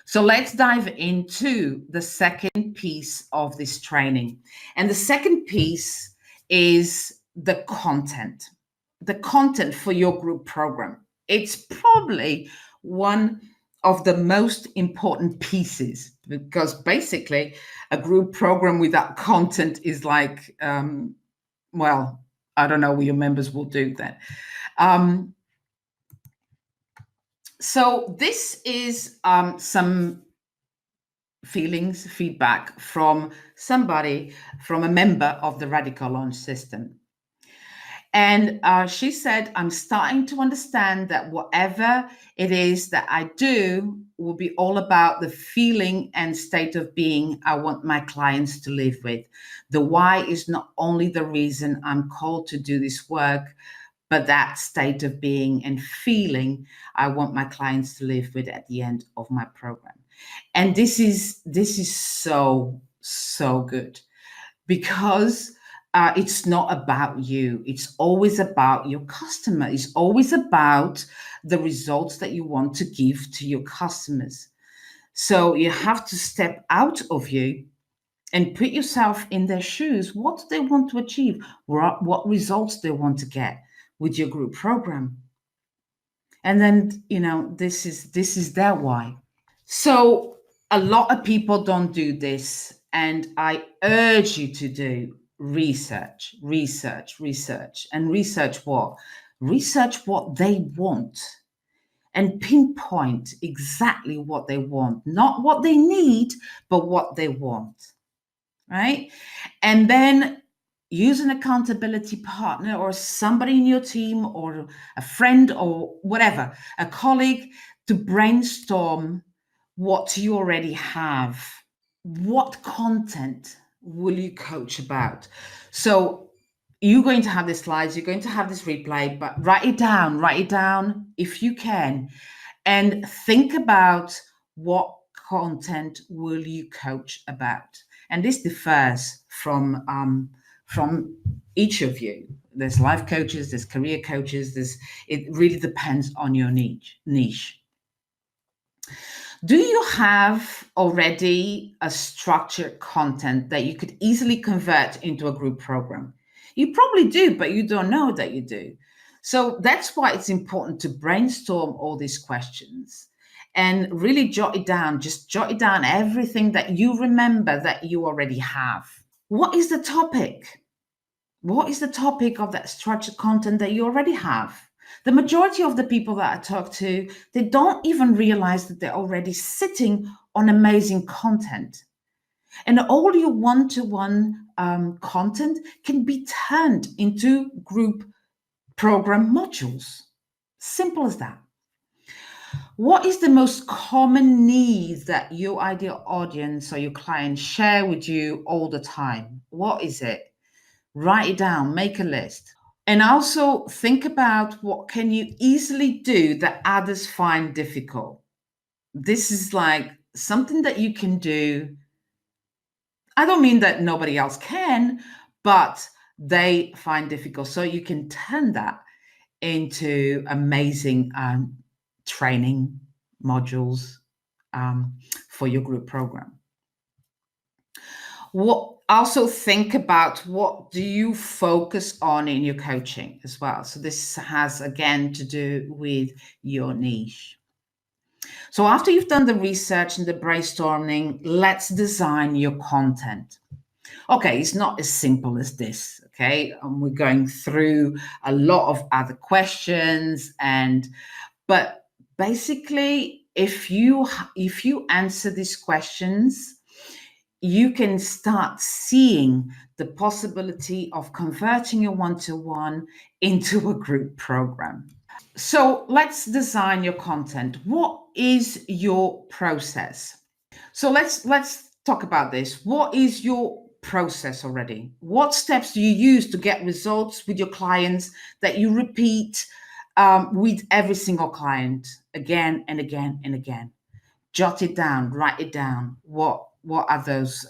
So let's dive into the second piece of this training. And the second piece is the content for your group program. It's probably one of the most important pieces, because basically a group program without content is like, well, I don't know what your members will do then. So this is some feedback from a member of the Radical Launch System. And she said, I'm starting to understand that whatever it is that I do will be all about the feeling and state of being I want my clients to live with. The why is not only the reason I'm called to do this work, but that state of being and feeling I want my clients to live with at the end of my program. And this is so good, because it's not about you. It's always about your customer. It's always about the results that you want to give to your customers. So you have to step out of you and put yourself in their shoes. What do they want to achieve? What results they want to get with your group program? And then, this is their why. So a lot of people don't do this, and I urge you to do research. And research what? Research what they want and pinpoint exactly what they want, not what they need, but what they want, right? And then use an accountability partner or somebody in your team or a friend or whatever, a colleague, to brainstorm what you already have. What content will you coach about? So you're going to have the slides, you're going to have this replay, but write it down if you can, and think about what content will you coach about. And this differs from each of you. There's life coaches, there's career coaches, it really depends on your niche. Do you have already a structured content that you could easily convert into a group program? You probably do, but you don't know that you do. So that's why it's important to brainstorm all these questions and really jot it down. Just jot it down, everything that you remember that you already have. What is the topic? What is the topic of that structured content that you already have? The majority of the people that I talk to, they don't even realize that they're already sitting on amazing content. And all your one-to-one content can be turned into group program modules. Simple as that. What is the most common need that your ideal audience or your clients share with you all the time? What is it? Write it down, make a list. And also think about what can you easily do that others find difficult. This is like something that you can do. I don't mean that nobody else can, but they find difficult. So you can turn that into amazing training modules for your group program. Also think about what do you focus on in your coaching as well. So this has, again, to do with your niche. So after you've done the research and the brainstorming, let's design your content. Okay, it's not as simple as this, okay? We're going through a lot of other questions, but basically, if you answer these questions, you can start seeing the possibility of converting your one-to-one into a group program. So let's design your content. What is your process? So let's talk about this. What is your process already? What steps do you use to get results with your clients that you repeat with every single client again and again and again? Jot it down, write it down. What are those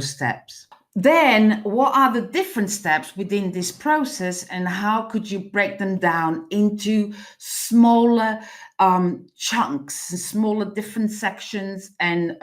steps? Then what are the different steps within this process, and how could you break them down into smaller chunks, smaller, different sections, and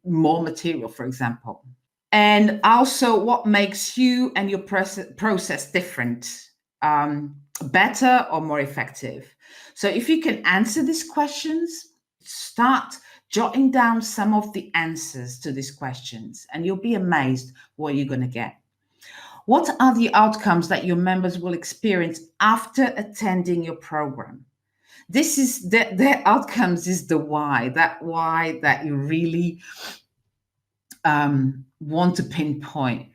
more material, for example. And also, what makes you and your process different, better or more effective? So, if you can answer these questions, start jotting down some of the answers to these questions, and you'll be amazed what you're going to get. What are the outcomes that your members will experience after attending your program? This is the outcomes is the why, that you really want to pinpoint.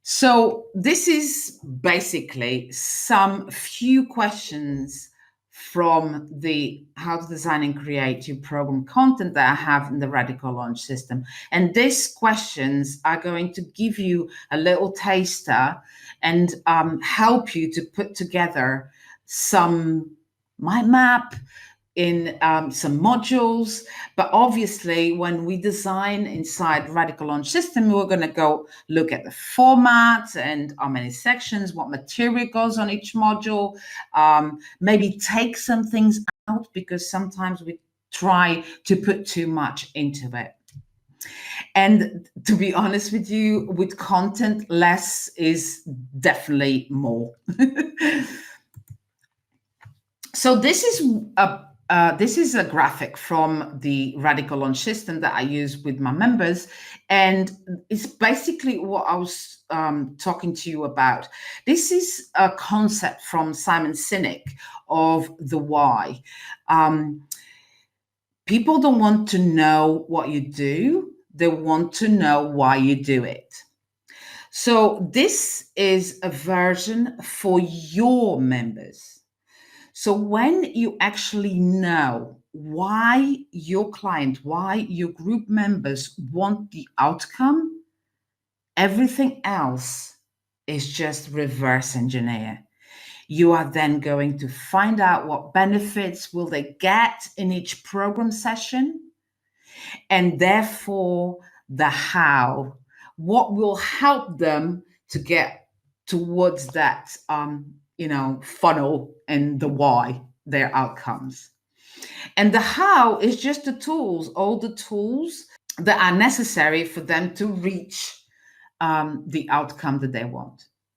So this is basically some few questions from the how to design and create your program content that I have in the Radical Launch system. And these questions are going to give you a little taster and help you to put together some mind map in some modules. But obviously, when we design inside Radical Launch System, we're going to go look at the format and how many sections, what material goes on each module, maybe take some things out because sometimes we try to put too much into it. And to be honest with you, with content, less is definitely more. So this is a graphic from the Radical Launch system that I use with my members, and it's basically what I was talking to you about. This is a concept from Simon Sinek of the why. People don't want to know what you do, they want to know why you do it. So this is a version for your members. So when you actually know why your client, why your group members want the outcome, everything else is just reverse engineer. You are then going to find out what benefits will they get in each program session, and therefore the how, what will help them to get towards that funnel, and the why, their outcomes. And the how is just the tools, all the tools that are necessary for them to reach the outcome that they want.